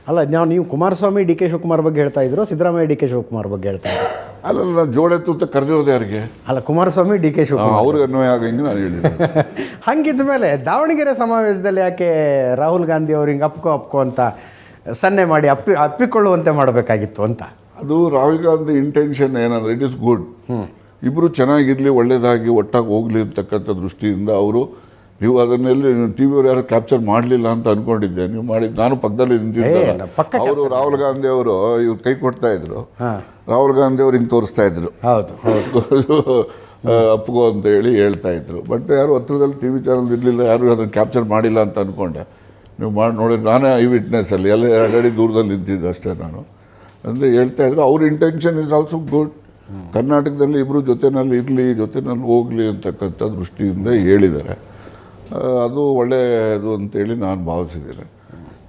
ಅಲ್ಲ, ನೀವು Kumaraswamy D K Shivakumar ಬಗ್ಗೆ ಹೇಳ್ತಾ ಇದ್ರು, ಸಿದ್ದರಾಮಯ್ಯ ಡಿ ಕೆ ಶಿವಕುಮಾರ್ ಬಗ್ಗೆ ಹೇಳ್ತಾ ಇದ್ರು. ಅಲ್ಲ ಜೋಡೆತ್ತು ಅಂತ ಕರೆದಿರೋದು ಯಾರಿಗೆ? ಅಲ್ಲ, ಕುಮಾರಸ್ವಾಮಿ ಡಿ ಕೆ ಶಿವಕುಮಾರ್ ಅವ್ರಿಗೆ ಅನ್ವಯ ಆಗಂಗೆ ನಾನು ಹೇಳಿದ್ದೆ. ಹಂಗಿದ್ದ ಮೇಲೆ ದಾವಣಗೆರೆ ಸಮಾವೇಶದಲ್ಲಿ ಯಾಕೆ ರಾಹುಲ್ ಗಾಂಧಿ ಅವ್ರು ಹಿಂಗೆ ಅಪ್ಕೋ ಅಂತ ಸನ್ನೆ ಮಾಡಿ ಅಪ್ಪಿಕೊಳ್ಳುವಂತೆ ಮಾಡಬೇಕಾಗಿತ್ತು ಅಂತ? ಅದು ರಾಹುಲ್ ಗಾಂಧಿ ಇಂಟೆನ್ಷನ್ ಏನಂದರೆ ಇಟ್ ಇಸ್ ಗುಡ್, ಇಬ್ಬರು ಚೆನ್ನಾಗಿರಲಿ, ಒಳ್ಳೆಯದಾಗಿ ಒಟ್ಟಾಗಿ ಹೋಗಲಿ ಅಂತಕ್ಕಂಥ ದೃಷ್ಟಿಯಿಂದ ಅವರು, ನೀವು ಅದನ್ನೆಲ್ಲಿ ಟಿ ವಿಯವ್ರು ಯಾರು ಕ್ಯಾಪ್ಚರ್ ಮಾಡಲಿಲ್ಲ ಅಂತ ಅಂದ್ಕೊಂಡಿದ್ದೆ. ನೀವು ಮಾಡಿದ್ದು, ನಾನು ಪಕ್ಕದಲ್ಲಿ ನಿಂತಿದ್ದೆ. ಅವರು ರಾಹುಲ್ ಗಾಂಧಿ ಅವರು ಇವ್ರು ಕೈ ಕೊಡ್ತಾ ಇದ್ರು, ರಾಹುಲ್ ಗಾಂಧಿ ಅವ್ರು ಹಿಂಗೆ ತೋರಿಸ್ತಾ ಇದ್ರು, ಹೌದು ಅಪ್ಕೋ ಅಂತ ಹೇಳಿ ಹೇಳ್ತಾ ಇದ್ರು. ಬಟ್ ಯಾರು ಹತ್ರದಲ್ಲಿ ಟಿ ವಿ ಚಾನಲ್ ಇರಲಿಲ್ಲ, ಯಾರು ಅದನ್ನು ಕ್ಯಾಪ್ಚರ್ ಮಾಡಿಲ್ಲ ಅಂತ ಅಂದ್ಕೊಂಡೆ. ನೀವು ಮಾಡಿ ನೋಡಿ, ನಾನೇ ಐ ವಿಟ್ನೆಸ್ಸಲ್ಲಿ ಎಲ್ಲ 2 ಅಡಿ ದೂರದಲ್ಲಿ ನಿಂತಿದ್ದೆ ಅಷ್ಟೇ ನಾನು. ಅಂದರೆ ಹೇಳ್ತಾ ಇದ್ರು ಅವ್ರ ಇಂಟೆನ್ಷನ್ ಇಸ್ ಆಲ್ಸೋ ಗುಡ್. ಕರ್ನಾಟಕದಲ್ಲಿ ಇಬ್ಬರು ಜೊತೆಯಲ್ಲಿ ಇರಲಿ, ಜೊತೆಯಲ್ಲಿ ಹೋಗಲಿ ಅಂತಕ್ಕಂಥ ದೃಷ್ಟಿಯಿಂದ ಹೇಳಿದ್ದಾರೆ. ಅದು ಒಳ್ಳೆಯದು ಅಂತೇಳಿ ನಾನು ಭಾವಿಸಿದ್ದೇನೆ.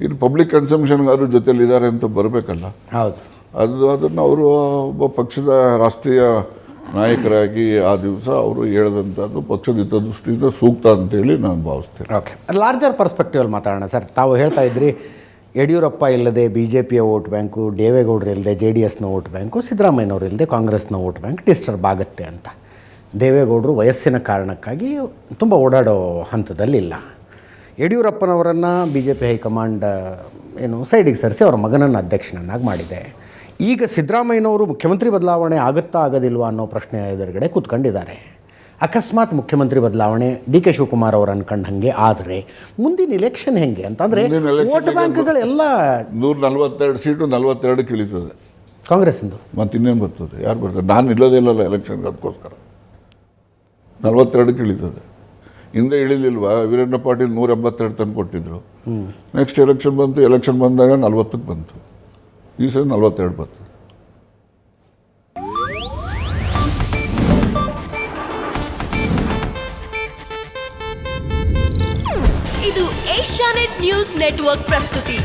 ಇನ್ನು ಪಬ್ಲಿಕ್ ಕನ್ಸಂಪ್ಷನ್ಗಾದ್ರು ಜೊತೆಲಿದ್ದಾರೆ ಅಂತ ಬರಬೇಕಲ್ಲ. ಹೌದು, ಅದನ್ನು ಅವರು ಒಬ್ಬ ಪಕ್ಷದ ರಾಷ್ಟ್ರೀಯ ನಾಯಕರಾಗಿ ಆ ದಿವಸ ಅವರು ಹೇಳಿದಂಥದ್ದು ಪಕ್ಷದ ಹಿತದೃಷ್ಟಿಯಿಂದ ಸೂಕ್ತ ಅಂತೇಳಿ ನಾನು ಭಾವಿಸ್ತೇನೆ. ಓಕೆ, ಲಾರ್ಜರ್ ಪರ್ಸ್ಪೆಕ್ಟಿವಲ್ಲಿ ಮಾತಾಡೋಣ ಸರ್. ತಾವು ಹೇಳ್ತಾ ಇದ್ರಿ ಯಡಿಯೂರಪ್ಪ ಇಲ್ಲದೆ ಬಿ ಜೆ ಪಿಯ ವೋಟ್ ಬ್ಯಾಂಕು, ದೇವೇಗೌಡರು ಇಲ್ಲದೆ ಜೆ ಡಿ ಎಸ್ನ ವೋಟ್ ಬ್ಯಾಂಕು, ಸಿದ್ದರಾಮಯ್ಯನವರು ಇಲ್ಲದೆ ಕಾಂಗ್ರೆಸ್ನ ವೋಟ್ ಬ್ಯಾಂಕ್ ಡಿಸ್ಟರ್ಬ್ ಆಗುತ್ತೆ ಅಂತ. ದೇವೇಗೌಡರು ವಯಸ್ಸಿನ ಕಾರಣಕ್ಕಾಗಿ ತುಂಬ ಓಡಾಡೋ ಹಂತದಲ್ಲಿಲ್ಲ. ಯಡಿಯೂರಪ್ಪನವರನ್ನು ಬಿ ಜೆ ಪಿ ಹೈಕಮಾಂಡ್ ಸೈಡಿಗೆ ಸರಿಸಿ ಅವರ ಮಗನನ್ನು ಅಧ್ಯಕ್ಷನನ್ನಾಗಿ ಮಾಡಿದೆ. ಈಗ ಸಿದ್ದರಾಮಯ್ಯನವರು ಮುಖ್ಯಮಂತ್ರಿ ಬದಲಾವಣೆ ಆಗುತ್ತಾ ಆಗೋದಿಲ್ವಾ ಅನ್ನೋ ಪ್ರಶ್ನೆ ಎದುರುಗಡೆ ಕೂತ್ಕೊಂಡಿದ್ದಾರೆ. ಅಕಸ್ಮಾತ್ ಮುಖ್ಯಮಂತ್ರಿ ಬದಲಾವಣೆ ಡಿ ಕೆ ಶಿವಕುಮಾರ್ ಅವರು ಅನ್ಕೊಂಡು ಹಾಗೆ ಆದರೆ ಮುಂದಿನ ಇಲೆಕ್ಷನ್ ಹೆಂಗೆ ಅಂತಂದರೆ ವೋಟ್ ಬ್ಯಾಂಕ್ಗಳೆಲ್ಲ 142 ಸೀಟು 42 ಇಳಿತದೆ ಕಾಂಗ್ರೆಸ್ಸಿಂದು. ಮತ್ತು ಇನ್ನೇನು ಬರ್ತದೆ? ಯಾರು ಬರ್ತಾರೆ? ನಾನು ಇಲ್ಲೋದೇ ಇಲ್ಲಲ್ಲ ಎಲೆಕ್ಷನ್ಗೆ, ಅದಕ್ಕೋಸ್ಕರ 42 ಇಳಿತದೆ. ಹಿಂದೆ ಇಳಿಲಿಲ್ವಾ? ವೀರೇಂದ್ರ ಪಾಟೀಲ್ 182 ತಂದು ಕೊಟ್ಟಿದ್ರು. ನೆಕ್ಸ್ಟ್ ಎಲೆಕ್ಷನ್ ಬಂತು, ಎಲೆಕ್ಷನ್ ಬಂದಾಗ 40ಕ್ಕೆ ಬಂತು. ಈ ಸಲ 42 ಬಂತು. ಇದು ಏಷ್ಯಾನೆಟ್ ನ್ಯೂಸ್ ನೆಟ್ವರ್ಕ್ ಪ್ರಸ್ತುತಿ.